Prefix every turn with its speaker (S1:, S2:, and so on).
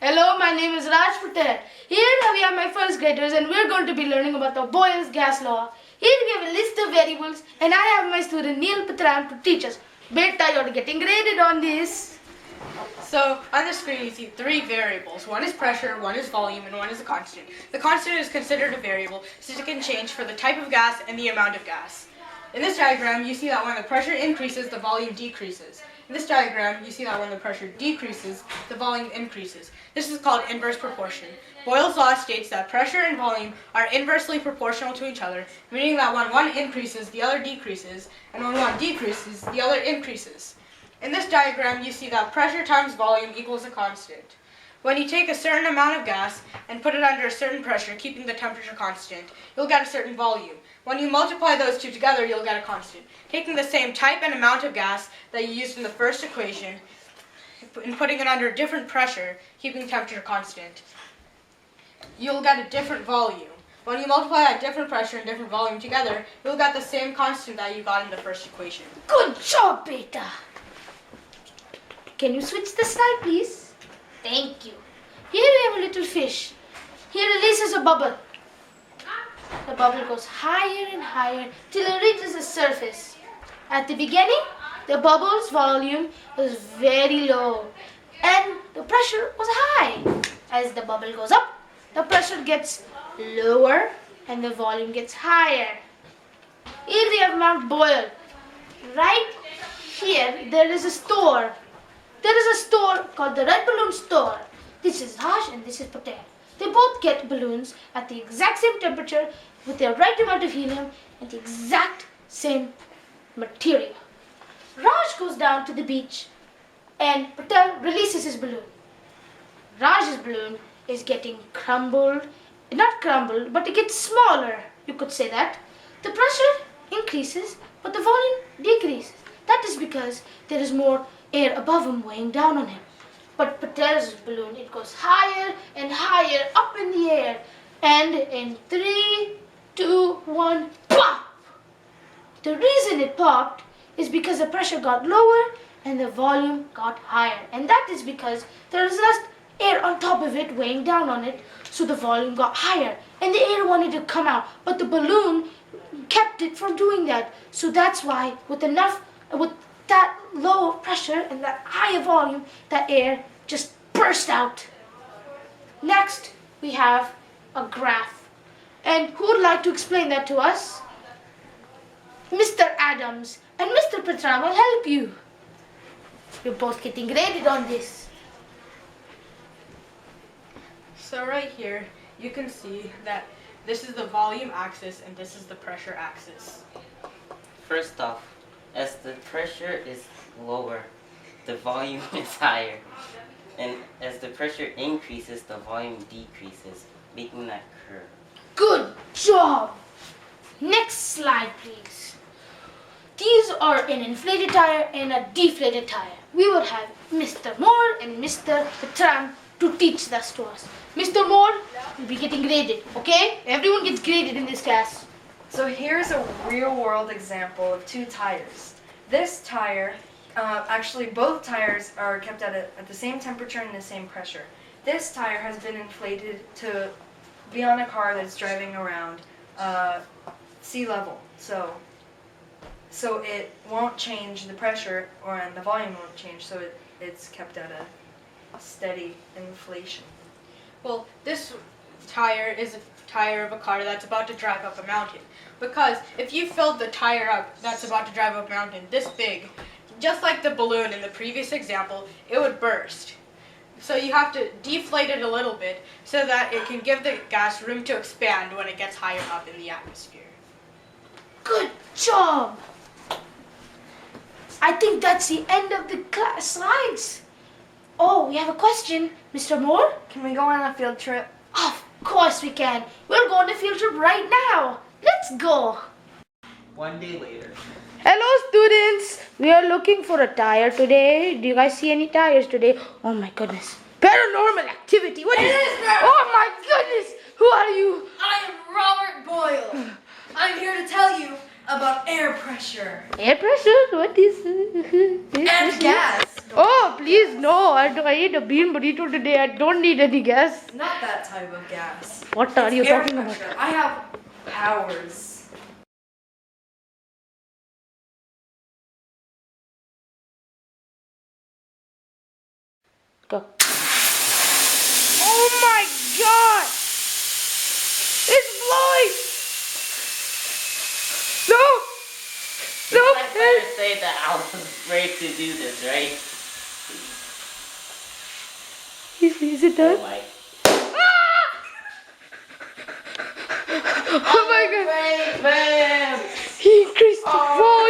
S1: Hello, my name is Raj Patel. Here we are my first graders and we're going to be learning about the Boyle's gas law. Here we have a list of variables and I have my student Neil Patram to teach us. Beta, you're getting graded on this.
S2: So on the screen you see three variables. One is pressure, one is volume, and one is a constant. The constant is considered a variable since it can change for the type of gas and the amount of gas. In this diagram you see that when the pressure increases, the volume decreases. In this diagram you see that when the pressure decreases, the volume increases. This is called inverse proportion. Boyle's law states that pressure and volume are inversely proportional to each other, meaning that when one increases, the other decreases, and when one decreases, the other increases. In this diagram, you see that pressure times volume equals a constant. When you take a certain amount of gas and put it under a certain pressure, keeping the temperature constant, you'll get a certain volume. When you multiply those two together, you'll get a constant. Taking the same type and amount of gas that you used in the first equation and putting it under a different pressure, keeping temperature constant, you'll get a different volume. When you multiply that different pressure and different volume together, you'll get the same constant that you got in the first equation.
S1: Good job, Beta. Can you switch the slide, please? Thank you. Here we have a little fish. He releases a bubble. The bubble goes higher and higher till it reaches the surface. At the beginning, the bubble's volume was very low and the pressure was high. As the bubble goes up, the pressure gets lower and the volume gets higher. Here we have Mount Boyle. Right here, there is a store. There is a store called the Red Balloon Store. This is Raj and this is Patel. They both get balloons at the exact same temperature with the right amount of helium and the exact same material. Raj goes down to the beach and Patel releases his balloon. Raj's balloon is getting crumbled, not crumbled, but it gets smaller, you could say that. The pressure increases, but the volume decreases. That is because there is more air above him weighing down on him. But Patel's balloon, it goes higher and higher up in the air. And in 3, 2, 1, pop! The reason it popped is because the pressure got lower and the volume got higher. And that is because there is less air on top of it weighing down on it, so the volume got higher. And the air wanted to come out, but the balloon kept it from doing that. So that's why with that low pressure and that higher volume, that air just burst out. Next, we have a graph. And who would like to explain that to us? Mr. Adams and Mr. Patram will help you. You're both getting graded on this.
S2: So right here, you can see that this is the volume axis and this is the pressure axis.
S3: First off, as the pressure is lower, the volume is higher. And as the pressure increases, the volume decreases, making that curve.
S1: Good job! Next slide, please. These are an inflated tire and a deflated tire. We will have Mr. Moore and Mr. Patram to teach this to us. Mr. Moore, you'll be getting graded, okay? Everyone gets graded in this class.
S4: So here's a real-world example of two tires. This tire, actually both tires are kept at the same temperature and the same pressure. This tire has been inflated to be on a car that's driving around sea level. So it won't change the pressure and the volume won't change, so it's kept at a steady inflation.
S2: Well, this tire is a tire of a car that's about to drive up a mountain. Because if you filled the tire up that's about to drive up a mountain this big, just like the balloon in the previous example, it would burst. So you have to deflate it a little bit so that it can give the gas room to expand when it gets higher up in the atmosphere.
S1: Good job! I think that's the end of the class slides. Oh, we have a question. Mr. Moore?
S4: Can we go on a field trip?
S1: Of course we can. We're going on a field trip right now. Let's go.
S3: One day later.
S1: Hello students. We are looking for a tire today. Do you guys see any tires today? Oh my goodness. Paranormal activity. What is it? Oh my goodness. Who are you?
S5: I am Robert Boyle. I'm here to tell you
S4: about air pressure
S1: Air pressure? What is
S4: and gas.
S1: Oh, please, no. I ate a bean burrito today. I don't need any gas.
S4: Not that type of gas.
S1: What are you
S4: Air
S1: talking about?
S4: pressure. I have powers.
S1: Go. Oh my god! It's blowing! No! No!
S3: I better say that I was afraid to do this, right?
S1: Is it done?
S3: Oh my.
S1: Oh my god!
S3: Bam!
S1: He increased the
S3: Oh.
S1: wall!